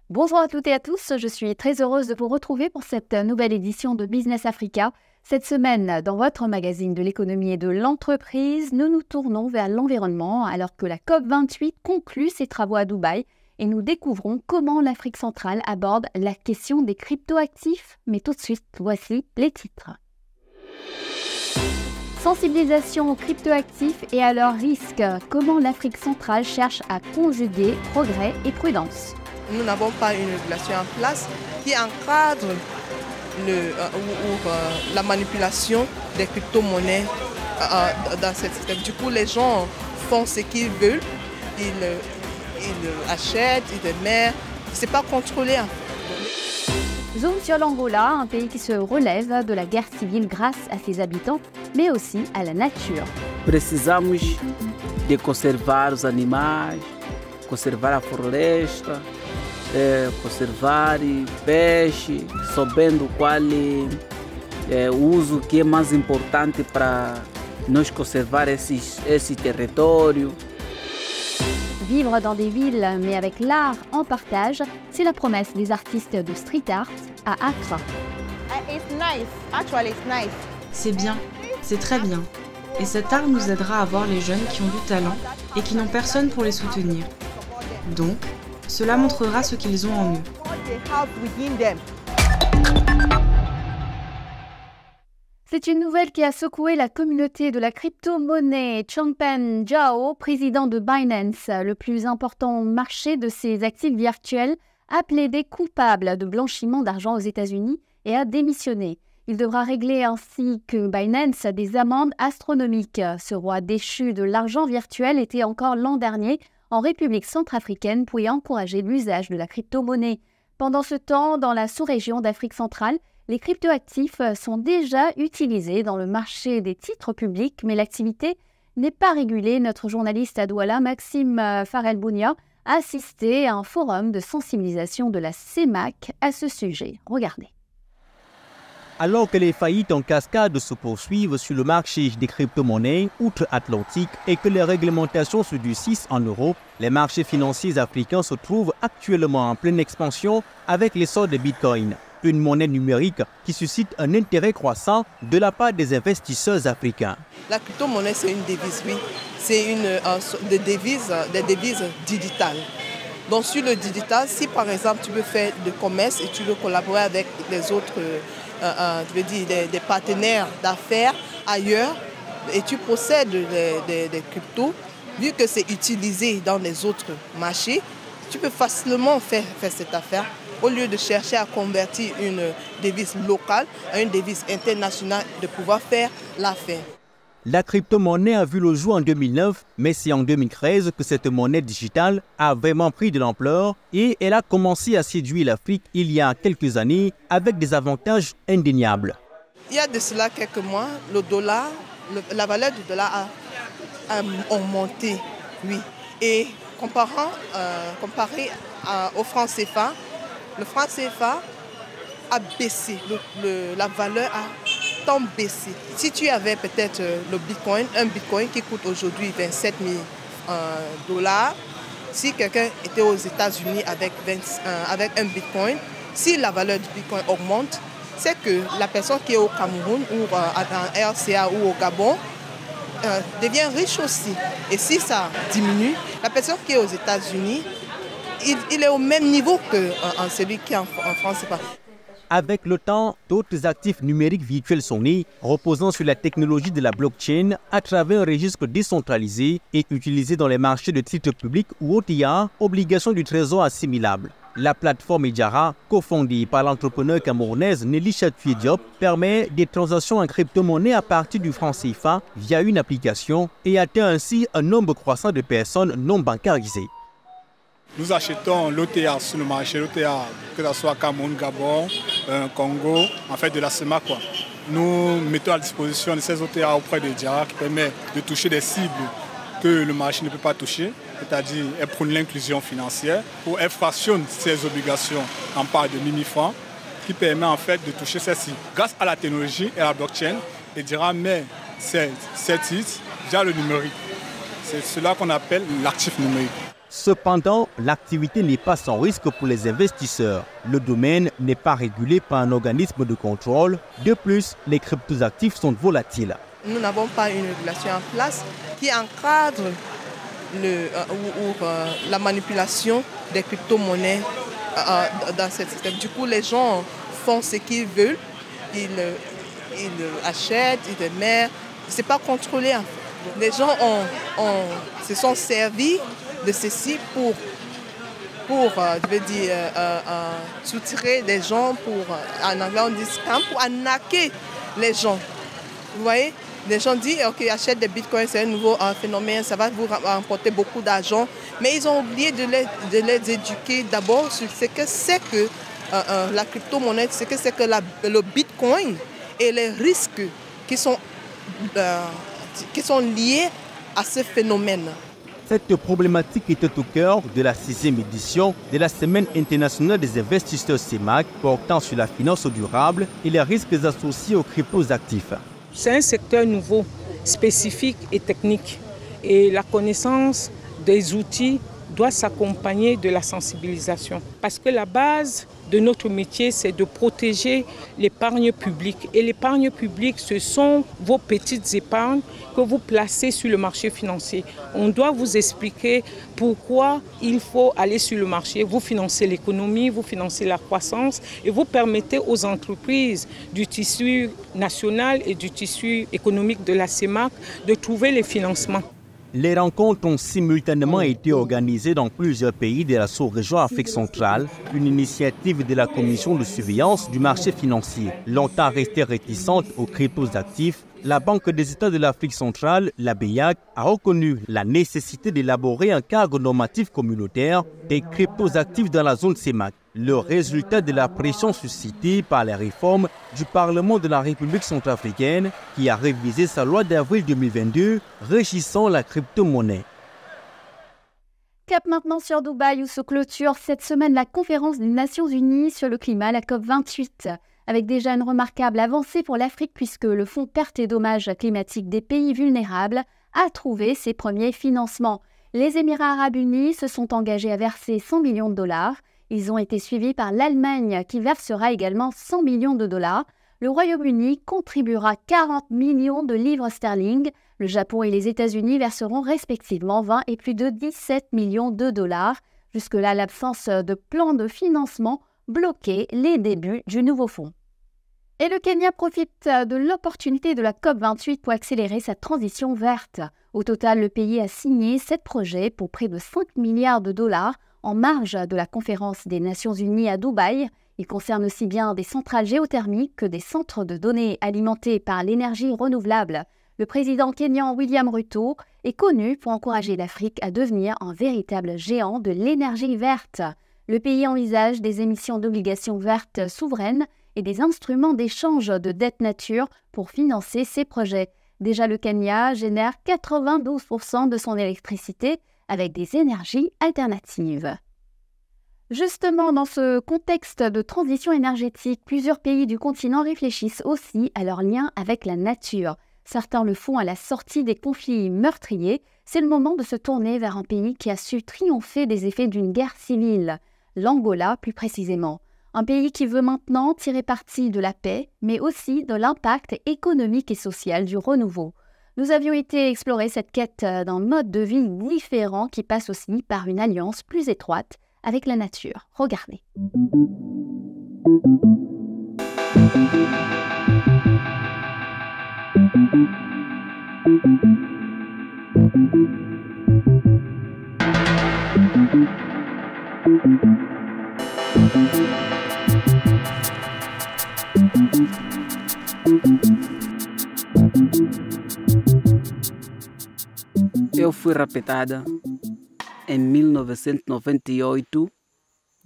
Bonjour à toutes et à tous, je suis très heureuse de vous retrouver pour cette nouvelle édition de Business Africa. Cette semaine, dans votre magazine de l'économie et de l'entreprise, nous nous tournons vers l'environnement alors que la COP28 conclut ses travaux à Dubaï et nous découvrons comment l'Afrique centrale aborde la question des cryptoactifs. Mais tout de suite, voici les titres. Sensibilisation aux cryptoactifs et à leurs risques. Comment l'Afrique centrale cherche à conjuguer progrès et prudence. Nous n'avons pas une régulation en place qui encadre la manipulation des crypto-monnaies dans cette système. Du coup, les gens font ce qu'ils veulent, ils achètent, ils les mettent. Ce n'est pas contrôlé. Zoom sur l'Angola, un pays qui se relève de la guerre civile grâce à ses habitants, mais aussi à la nature. Precisamos de conservar os animais, conservar a floresta, conservar peixe, sabendo qual é o uso que é mais importante para nós conservar esse território. Vivre dans des villes, mais avec l'art en partage, c'est la promesse des artistes de street art à Accra. C'est bien, c'est très bien. Et cet art nous aidera à voir les jeunes qui ont du talent et qui n'ont personne pour les soutenir. Donc, cela montrera ce qu'ils ont en eux. C'est une nouvelle qui a secoué la communauté de la crypto-monnaie. Changpeng Zhao, président de Binance, le plus important marché de ces actifs virtuels, a plaidé coupable de blanchiment d'argent aux États-Unis et a démissionné. Il devra régler ainsi que Binance des amendes astronomiques. Ce roi déchu de l'argent virtuel était encore l'an dernier en République centrafricaine pour y encourager l'usage de la crypto-monnaie. Pendant ce temps, dans la sous-région d'Afrique centrale, les cryptoactifs sont déjà utilisés dans le marché des titres publics, mais l'activité n'est pas régulée. Notre journaliste à Douala, Maxime Farel-Bounia, a assisté à un forum de sensibilisation de la CEMAC à ce sujet. Regardez. Alors que les faillites en cascade se poursuivent sur le marché des crypto-monnaies outre-Atlantique et que les réglementations se durcissent en Europe, les marchés financiers africains se trouvent actuellement en pleine expansion avec l'essor de Bitcoin, une monnaie numérique qui suscite un intérêt croissant de la part des investisseurs africains. La crypto-monnaie, c'est une devise, oui. C'est des devises digitales. Donc sur le digital, si par exemple tu veux faire du commerce et tu veux collaborer avec les autres des partenaires d'affaires ailleurs et tu possèdes des cryptos, vu que c'est utilisé dans les autres marchés, tu peux facilement faire cette affaire au lieu de chercher à convertir une devise locale à une devise internationale, de pouvoir faire l'affaire. La crypto-monnaie a vu le jour en 2009, mais c'est en 2013 que cette monnaie digitale a vraiment pris de l'ampleur et elle a commencé à séduire l'Afrique il y a quelques années avec des avantages indéniables. Il y a de cela quelques mois, la valeur du dollar a augmenté, oui. Et comparé au franc CFA, le franc CFA a baissé, la valeur a tant baissé. Si tu avais peut-être un bitcoin qui coûte aujourd'hui 27 000 $, si quelqu'un était aux États-Unis avec un bitcoin, si la valeur du bitcoin augmente, c'est que la personne qui est au Cameroun ou en RCA ou au Gabon devient riche aussi. Et si ça diminue, la personne qui est aux États-Unis, il est au même niveau que celui qui est en France. Avec le temps, d'autres actifs numériques virtuels sont nés, reposant sur la technologie de la blockchain à travers un registre décentralisé et utilisé dans les marchés de titres publics ou OTA, obligations du trésor assimilables. La plateforme Ejara, cofondée par l'entrepreneur camerounaise Nelly Chatoué Diop, permet des transactions en crypto-monnaie à partir du franc CFA via une application et atteint ainsi un nombre croissant de personnes non bancarisées. Nous achetons l'OTA sur le marché, l'OTA, que ce soit Cameroun, Gabon, Congo, en fait de la CEMAC. Nous mettons à disposition de ces OTA auprès de Ejara qui permet de toucher des cibles que le marché ne peut pas toucher, c'est-à-dire elle prône l'inclusion financière, où elle fractionne ses obligations en part de 1 000 francs qui permet en fait de toucher celle-ci. Grâce à la technologie et à la blockchain, il dira mais c'est titre via le numérique. C'est cela qu'on appelle l'actif numérique. Cependant, l'activité n'est pas sans risque pour les investisseurs. Le domaine n'est pas régulé par un organisme de contrôle. De plus, les cryptoactifs sont volatiles. Nous n'avons pas une régulation en place qui encadre la manipulation des crypto-monnaies dans ce système. Du coup, les gens font ce qu'ils veulent. Ils achètent, ils émettent. Ce n'est pas contrôlé. En fait. Les gens se sont servis de ceci pour soutirer les gens, en anglais on dit scam, pour arnaquer les gens. Vous voyez, les gens disent ok, achète des bitcoins, c'est un nouveau phénomène, ça va vous rapporter beaucoup d'argent. Mais ils ont oublié de les éduquer d'abord sur ce que c'est que la crypto-monnaie, ce que c'est que le bitcoin et les risques qui sont liés à ce phénomène. Cette problématique était au cœur de la 6e édition de la Semaine internationale des investisseurs CEMAC portant sur la finance durable et les risques associés aux cryptoactifs. C'est un secteur nouveau, spécifique et technique. Et la connaissance des outils doit s'accompagner de la sensibilisation. Parce que la base de notre métier, c'est de protéger l'épargne publique. Et l'épargne publique, ce sont vos petites épargnes que vous placez sur le marché financier. On doit vous expliquer pourquoi il faut aller sur le marché. Vous financez l'économie, vous financez la croissance et vous permettez aux entreprises du tissu national et du tissu économique de la CEMAC de trouver les financements. Les rencontres ont simultanément été organisées dans plusieurs pays de la sous-région Afrique centrale, une initiative de la Commission de surveillance du marché financier. Longtemps restée réticente aux cryptoactifs, la Banque des États de l'Afrique centrale, la BEAC, a reconnu la nécessité d'élaborer un cadre normatif communautaire des cryptoactifs dans la zone CEMAC. Le résultat de la pression suscitée par les réformes du Parlement de la République centrafricaine qui a révisé sa loi d'avril 2022 régissant la crypto-monnaie. Cap maintenant sur Dubaï où se clôture cette semaine la conférence des Nations Unies sur le climat, la COP28, avec déjà une remarquable avancée pour l'Afrique puisque le Fonds Pertes et Dommages climatiques des pays vulnérables a trouvé ses premiers financements. Les Émirats arabes unis se sont engagés à verser 100 millions de dollars. Ils ont été suivis par l'Allemagne qui versera également 100 millions de dollars. Le Royaume-Uni contribuera 40 millions de livres sterling. Le Japon et les États-Unis verseront respectivement 20 et plus de 17 millions de dollars. Jusque-là, l'absence de plan de financement bloquait les débuts du nouveau fonds. Et le Kenya profite de l'opportunité de la COP28 pour accélérer sa transition verte. Au total, le pays a signé 7 projets pour près de 5 milliards de dollars en marge de la conférence des Nations Unies à Dubaï. Il concerne aussi bien des centrales géothermiques que des centres de données alimentés par l'énergie renouvelable. Le président kényan William Ruto est connu pour encourager l'Afrique à devenir un véritable géant de l'énergie verte. Le pays envisage des émissions d'obligations vertes souveraines et des instruments d'échange de dette nature pour financer ses projets. Déjà, le Kenya génère 92% de son électricité avec des énergies alternatives. Justement, dans ce contexte de transition énergétique, plusieurs pays du continent réfléchissent aussi à leur lien avec la nature. Certains le font à la sortie des conflits meurtriers. C'est le moment de se tourner vers un pays qui a su triompher des effets d'une guerre civile, l'Angola plus précisément. Un pays qui veut maintenant tirer parti de la paix, mais aussi de l'impact économique et social du renouveau. Nous avions été explorer cette quête d'un mode de vie différent qui passe aussi par une alliance plus étroite avec la nature. Regardez. Eu fui raptada em 1998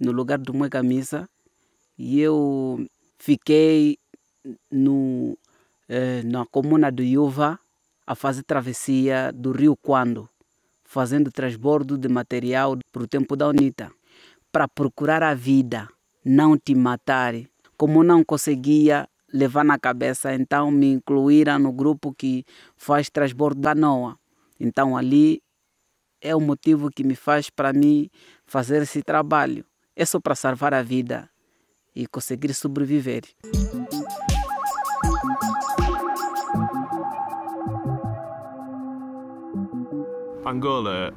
no lugar do Mwega Missa e eu fiquei na comuna do Yuva a fazer travessia do rio Quando, fazendo transbordo de material para o tempo da UNITA, para procurar a vida, não te matar. como não conseguia levar na cabeça, então me incluíram no grupo que faz transbordo da canoa. Então ali é o motivo que me faz para mim fazer esse trabalho. É só para salvar a vida e conseguir sobreviver. Angola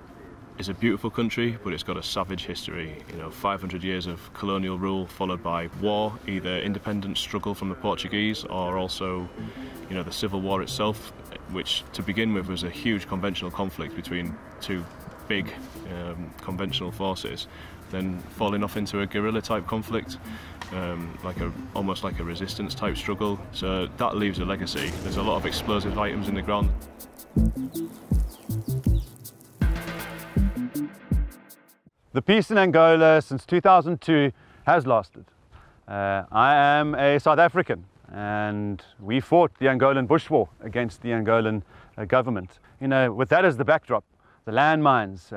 is a beautiful country, but it's got a savage history. 500 years of colonial rule followed by war, either independence struggle from the Portuguese or also, the civil war itself, which to begin with was a huge conventional conflict between two big conventional forces, then falling off into a guerrilla type conflict, almost like a resistance type struggle. So that leaves a legacy. There's a lot of explosive items in the ground. The peace in Angola since 2002 has lasted. I am a South African and we fought the Angolan bush war against the Angolan government. With that as the backdrop, the landmines,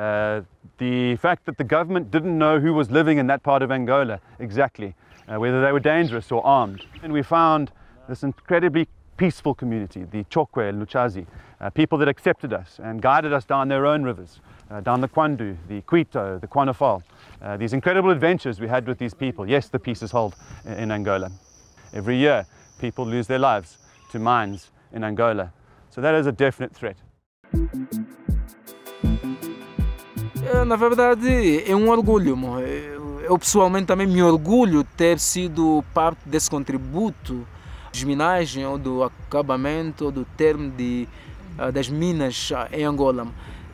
the fact that the government didn't know who was living in that part of Angola exactly, whether they were dangerous or armed. And we found this incredibly peaceful community, the Chokwe and Luchazi, people that accepted us and guided us down their own rivers. Down the Kwandu, the Quito, the Kwanafal. These incredible adventures we had with these people. Yes, the peace is held in Angola. Every year, people lose their lives to mines in Angola. So that is a definite threat. Na verdade, é um orgulho. Eu pessoalmente também me orgulho de ter sido parte desse contributo de minagem ou do acabamento ou do termo das minas em Angola.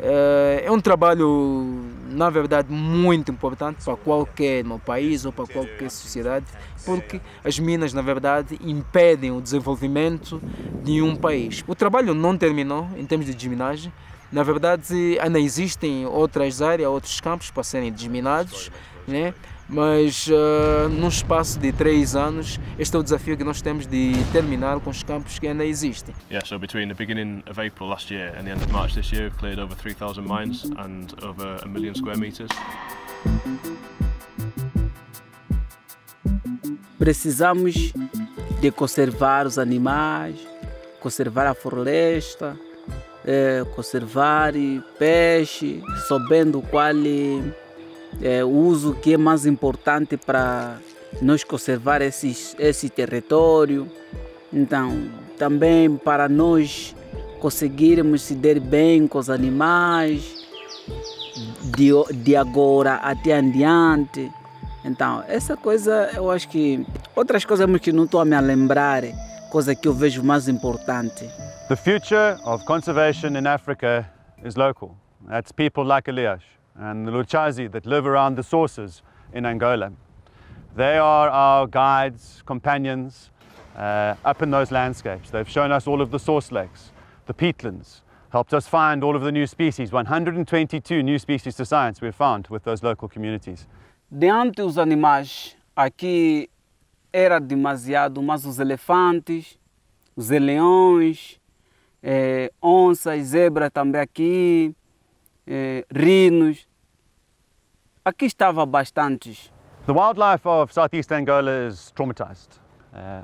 É um trabalho, na verdade, muito importante para qualquer país ou para qualquer sociedade, porque as minas, na verdade, impedem o desenvolvimento de um país. O trabalho não terminou em termos de desminagem. Na verdade, ainda existem outras áreas, outros campos para serem desminados, né? Mas num espaço de 3 anos, este é o desafio que nós temos de terminar com os campos que ainda existem. Yeah, so between the beginning of April last year and the end of March this year, we've cleared over 3,000 mines and over 1 million square meters. Precisamos de conservar os animais, conservar a floresta, conservar peixe, sabendo qual o uso que é mais importante para nós conservar esse território. Então, também para nós conseguirmos se dar bem com os animais, de agora até adiante. Então, essa coisa, eu acho que outras coisas que não estou a me lembrar, coisa que eu vejo mais importante. The future of conservation in Africa is local. That's people like Elias and the Luchazi that live around the sources in Angola. They are our guides, companions up in those landscapes. They've shown us all of the source lakes, the peatlands, helped us find all of the new species. 122 new species to science we've found with those local communities. De antes os animais aqui era demasiado, mas os elefantes, os leões, onças, zebras também aqui, rinos. Aqui estava bastantes. The wildlife of southeast Angola is traumatized.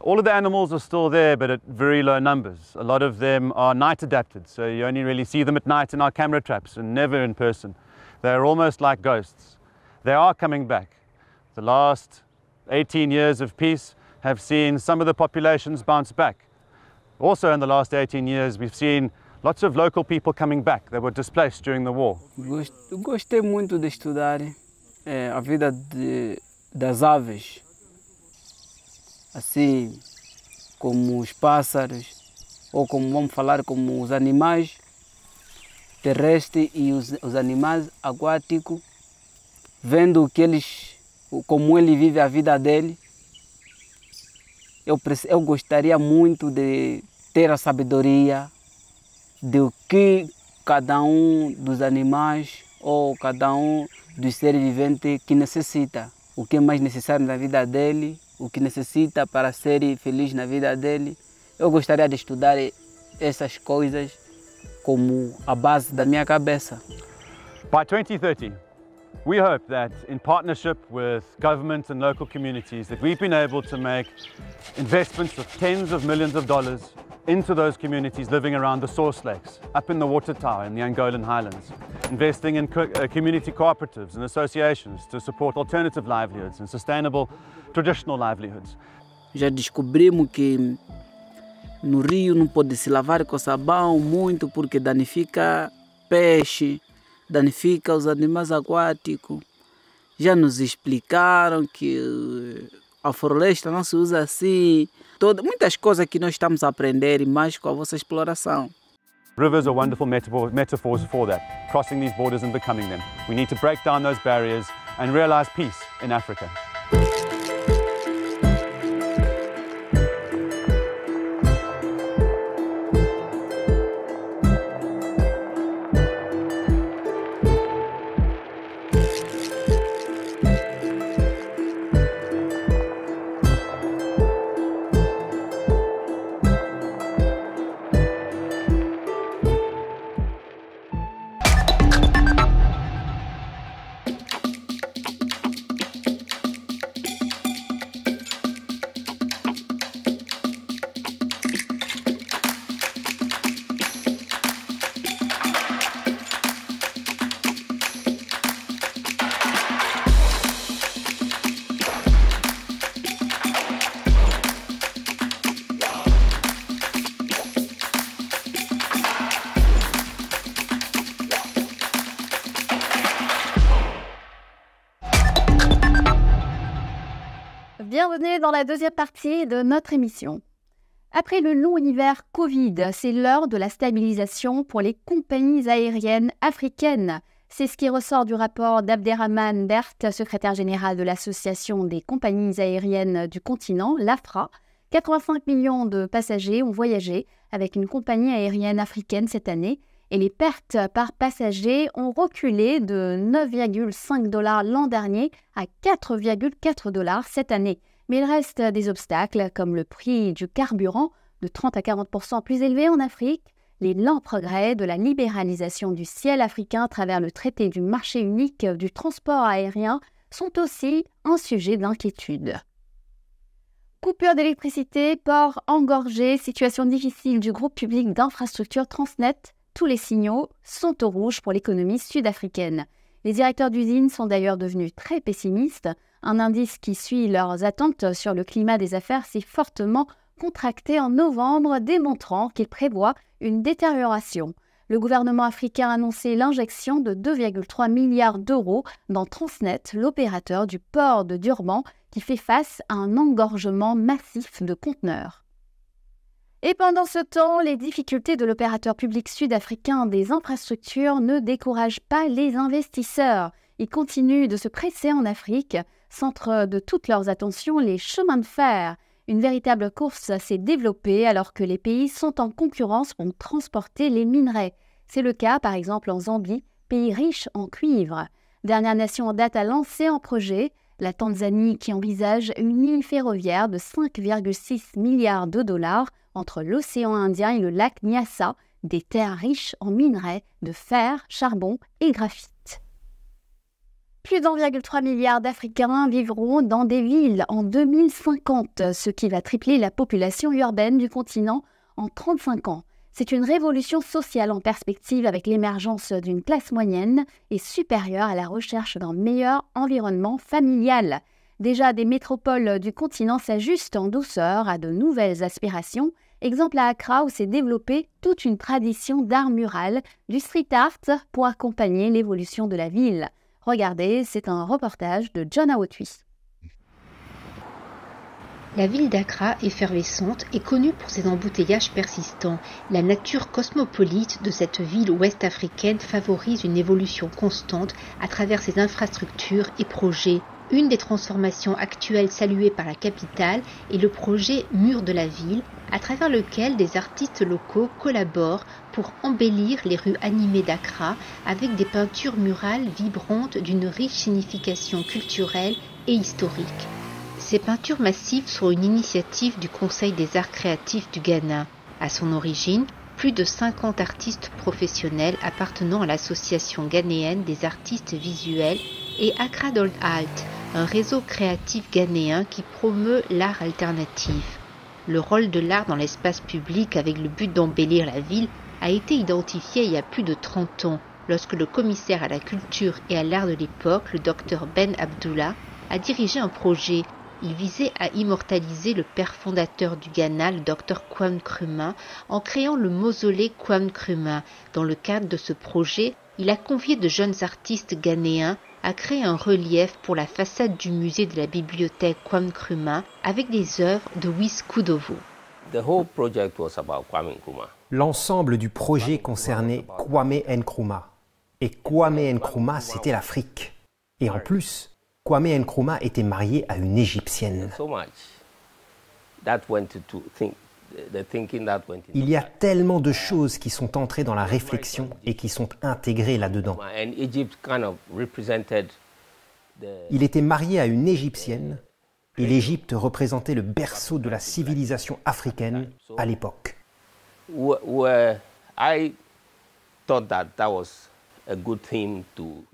All of the animals are still there, but at very low numbers. A lot of them are night adapted, so you only really see them at night in our camera traps and never in person. They're almost like ghosts. They are coming back. The last 18 years of peace have seen some of the populations bounce back. Also in the last 18 years we've seen lots of local people coming back that were displaced during the war. Gostei muito de estudar a vida das aves, assim como os pássaros, ou como vamos falar, como os animais terrestres e os animais aquáticos, vendo que como ele vive a vida dele. Eu gostaria muito de ter a sabedoria do que cada um dos animais ou cada um dos seres viventes que necessita, o que é mais necessário na vida dele, o que necessita para ser feliz na vida dele. Eu gostaria de estudar essas coisas como a base da minha cabeça. By 2030, We hope that in partnership with government and local communities that we've been able to make investments of tens of millions of dollars into those communities living around the source lakes, up in the water tower in the Angolan highlands, investing in community cooperatives and associations to support alternative livelihoods and sustainable traditional livelihoods. Já descobrimos que no rio não pode se lavar com sabão muito porque danifica peixe, danifica os animais aquáticos. Já nos explicaram que a floresta não se usa assim. Muitas coisas que nós estamos a aprender mais com a vossa exploração. Rivers are wonderful metaphors for that, crossing these borders and becoming them. We need to break down those barriers and realize peace in Africa. Bienvenue dans la deuxième partie de notre émission. Après le long hiver Covid, c'est l'heure de la stabilisation pour les compagnies aériennes africaines. C'est ce qui ressort du rapport d'Abderrahmane Bert, secrétaire général de l'Association des compagnies aériennes du continent, l'AFRA. 85 millions de passagers ont voyagé avec une compagnie aérienne africaine cette année et les pertes par passager ont reculé de 9,5 $ l'an dernier à 4,4 $ cette année. Mais il reste des obstacles comme le prix du carburant de 30 à 40% plus élevé en Afrique, les lents progrès de la libéralisation du ciel africain à travers le traité du marché unique du transport aérien sont aussi un sujet d'inquiétude. Coupure d'électricité, port engorgé, situation difficile du groupe public d'infrastructures Transnet, tous les signaux sont au rouge pour l'économie sud-africaine. Les directeurs d'usines sont d'ailleurs devenus très pessimistes, un indice qui suit leurs attentes sur le climat des affaires s'est fortement contracté en novembre, démontrant qu'il prévoit une détérioration. Le gouvernement africain a annoncé l'injection de 2,3 milliards d'euros dans Transnet, l'opérateur du port de Durban, qui fait face à un engorgement massif de conteneurs. Et pendant ce temps, les difficultés de l'opérateur public sud-africain des infrastructures ne découragent pas les investisseurs. Ils continuent de se presser en Afrique, centre de toutes leurs attentions les chemins de fer. Une véritable course s'est développée alors que les pays sont en concurrence pour transporter les minerais. C'est le cas par exemple en Zambie, pays riche en cuivre. Dernière nation en date à lancer un projet, la Tanzanie qui envisage une ligne ferroviaire de 5,6 milliards de $ entre l'océan Indien et le lac Nyassa, des terres riches en minerais de fer, charbon et graphite. Plus d'1,3 milliard d'Africains vivront dans des villes en 2050, ce qui va tripler la population urbaine du continent en 35 ans. C'est une révolution sociale en perspective avec l'émergence d'une classe moyenne et supérieure à la recherche d'un meilleur environnement familial. Déjà, des métropoles du continent s'ajustent en douceur à de nouvelles aspirations. Exemple à Accra où s'est développée toute une tradition d'art mural, du street art pour accompagner l'évolution de la ville. Regardez, c'est un reportage de John Awotwi. La ville d'Accra, effervescente, est connue pour ses embouteillages persistants. La nature cosmopolite de cette ville ouest-africaine favorise une évolution constante à travers ses infrastructures et projets. Une des transformations actuelles saluées par la capitale est le projet Mur de la ville, à travers lequel des artistes locaux collaborent pour embellir les rues animées d'Accra avec des peintures murales vibrantes d'une riche signification culturelle et historique. Ces peintures massives sont une initiative du Conseil des arts créatifs du Ghana. À son origine, plus de 50 artistes professionnels appartenant à l'association ghanéenne des artistes visuels et Accra Doll Alt, un réseau créatif ghanéen qui promeut l'art alternatif. Le rôle de l'art dans l'espace public avec le but d'embellir la ville a été identifié il y a plus de 30 ans, lorsque le commissaire à la culture et à l'art de l'époque, le Dr Ben Abdullah, a dirigé un projet. Il visait à immortaliser le père fondateur du Ghana, le Dr Kwame Nkrumah, en créant le mausolée Kwame Nkrumah. Dans le cadre de ce projet, il a convié de jeunes artistes ghanéens à créer un relief pour la façade du musée de la bibliothèque Kwame Nkrumah avec des œuvres de Wiz Kudovo. L'ensemble du projet concernait Kwame Nkrumah. Et Kwame Nkrumah, c'était l'Afrique. Et en plus, Kwame Nkrumah était marié à une Égyptienne. Il y a tellement de choses qui sont entrées dans la réflexion et qui sont intégrées là-dedans. Il était marié à une Égyptienne et l'Égypte représentait le berceau de la civilisation africaine à l'époque.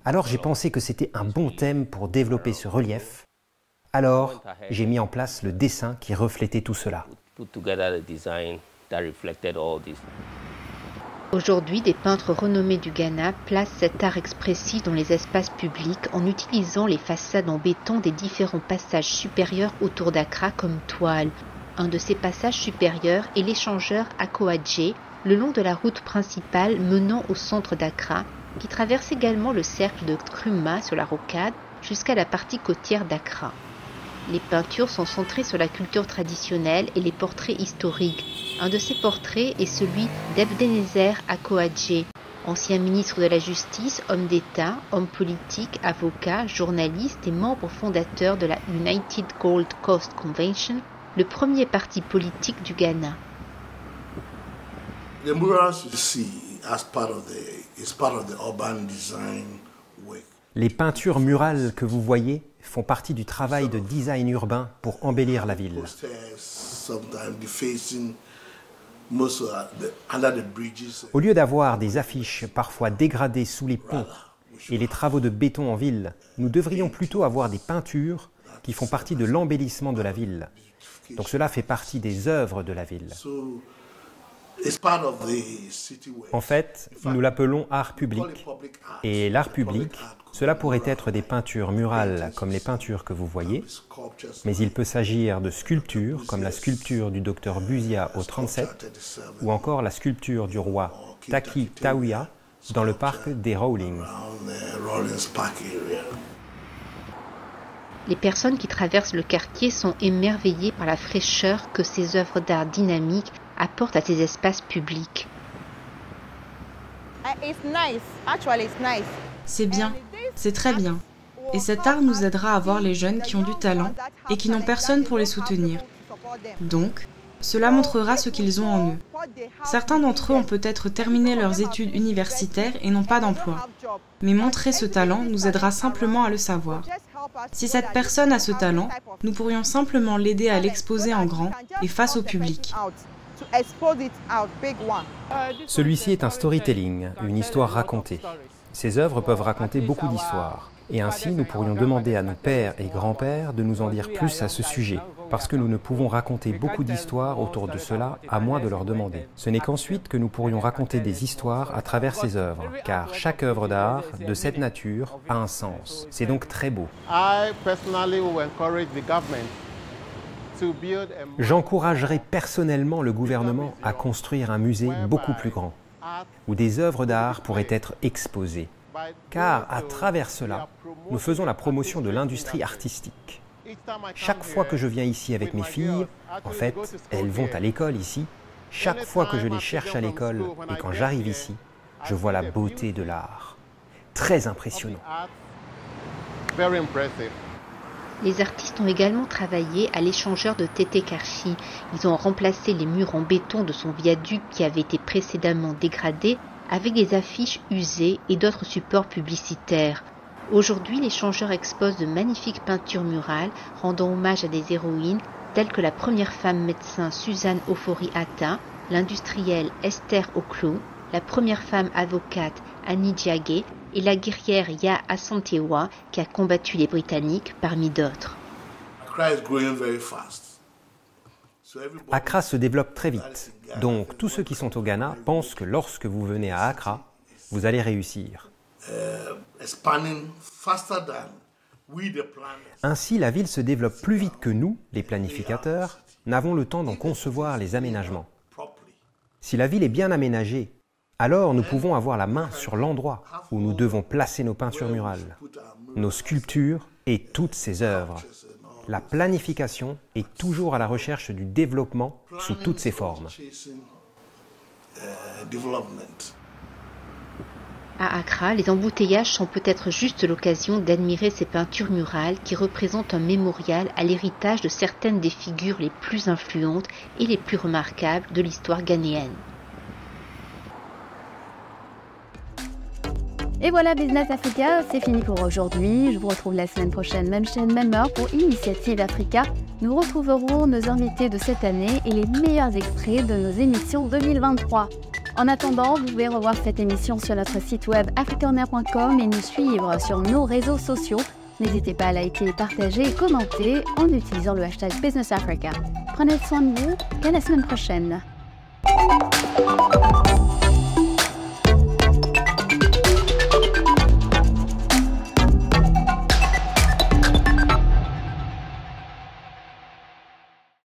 Alors j'ai pensé que c'était un bon thème pour développer ce relief. Alors j'ai mis en place le dessin qui reflétait tout cela. Aujourd'hui, des peintres renommés du Ghana placent cet art expressif dans les espaces publics en utilisant les façades en béton des différents passages supérieurs autour d'Accra comme toile. Un de ces passages supérieurs est l'échangeur Akoadje, le long de la route principale menant au centre d'Accra, qui traverse également le cercle de Nkrumah sur la rocade jusqu'à la partie côtière d'Accra. Les peintures sont centrées sur la culture traditionnelle et les portraits historiques. Un de ces portraits est celui d'Ebenezer Akoadje, ancien ministre de la Justice, homme d'État, homme politique, avocat, journaliste et membre fondateur de la United Gold Coast Convention, le premier parti politique du Ghana. Les peintures murales que vous voyez font partie du travail de design urbain pour embellir la ville. Au lieu d'avoir des affiches parfois dégradées sous les ponts et les travaux de béton en ville, nous devrions plutôt avoir des peintures qui font partie de l'embellissement de la ville. Donc cela fait partie des œuvres de la ville. En fait, nous l'appelons art public. Et l'art public, cela pourrait être des peintures murales comme les peintures que vous voyez, mais il peut s'agir de sculptures comme la sculpture du docteur Busia au 37 ou encore la sculpture du roi Taki Tawia dans le parc des Rawlings. Les personnes qui traversent le quartier sont émerveillées par la fraîcheur que ces œuvres d'art dynamiques apportent à ces espaces publics. C'est bien, c'est très bien. Et cet art nous aidera à voir les jeunes qui ont du talent et qui n'ont personne pour les soutenir. Donc, cela montrera ce qu'ils ont en eux. Certains d'entre eux ont peut-être terminé leurs études universitaires et n'ont pas d'emploi. Mais montrer ce talent nous aidera simplement à le savoir. Si cette personne a ce talent, nous pourrions simplement l'aider à l'exposer en grand et face au public. Celui-ci est un storytelling, une histoire racontée. Ces œuvres peuvent raconter beaucoup d'histoires. Et ainsi, nous pourrions demander à nos pères et grands-pères de nous en dire plus à ce sujet, parce que nous ne pouvons raconter beaucoup d'histoires autour de cela à moins de leur demander. Ce n'est qu'ensuite que nous pourrions raconter des histoires à travers ces œuvres, car chaque œuvre d'art de cette nature a un sens. C'est donc très beau. J'encouragerai personnellement le gouvernement à construire un musée beaucoup plus grand, où des œuvres d'art pourraient être exposées. Car à travers cela, nous faisons la promotion de l'industrie artistique. Chaque fois que je viens ici avec mes filles, en fait, elles vont à l'école ici, chaque fois que je les cherche à l'école et quand j'arrive ici, je vois la beauté de l'art. Très impressionnant. Les artistes ont également travaillé à l'échangeur de Tété Karchi. Ils ont remplacé les murs en béton de son viaduc qui avait été précédemment dégradé avec des affiches usées et d'autres supports publicitaires. Aujourd'hui, l'échangeur expose de magnifiques peintures murales rendant hommage à des héroïnes telles que la première femme médecin Suzanne Ofori Atta l'industrielle Esther Oklo, la première femme avocate Annie Diagué et la guerrière Ya Asantewa qui a combattu les Britanniques parmi d'autres. Accra se développe très vite, donc tous ceux qui sont au Ghana pensent que lorsque vous venez à Accra, vous allez réussir. Ainsi, la ville se développe plus vite que nous, les planificateurs, n'avons le temps d'en concevoir les aménagements. Si la ville est bien aménagée, alors nous pouvons avoir la main sur l'endroit où nous devons placer nos peintures murales, nos sculptures et toutes ces œuvres. La planification est toujours à la recherche du développement sous toutes ses formes. À Accra, les embouteillages sont peut-être juste l'occasion d'admirer ces peintures murales qui représentent un mémorial à l'héritage de certaines des figures les plus influentes et les plus remarquables de l'histoire ghanéenne. Et voilà, Business Africa, c'est fini pour aujourd'hui. Je vous retrouve la semaine prochaine, même chaîne, même heure pour Initiative Africa. Nous retrouverons nos invités de cette année et les meilleurs extraits de nos émissions 2023. En attendant, vous pouvez revoir cette émission sur notre site web africaonair.com et nous suivre sur nos réseaux sociaux. N'hésitez pas à liker, partager et commenter en utilisant le hashtag Business Africa. Prenez soin de vous et à la semaine prochaine.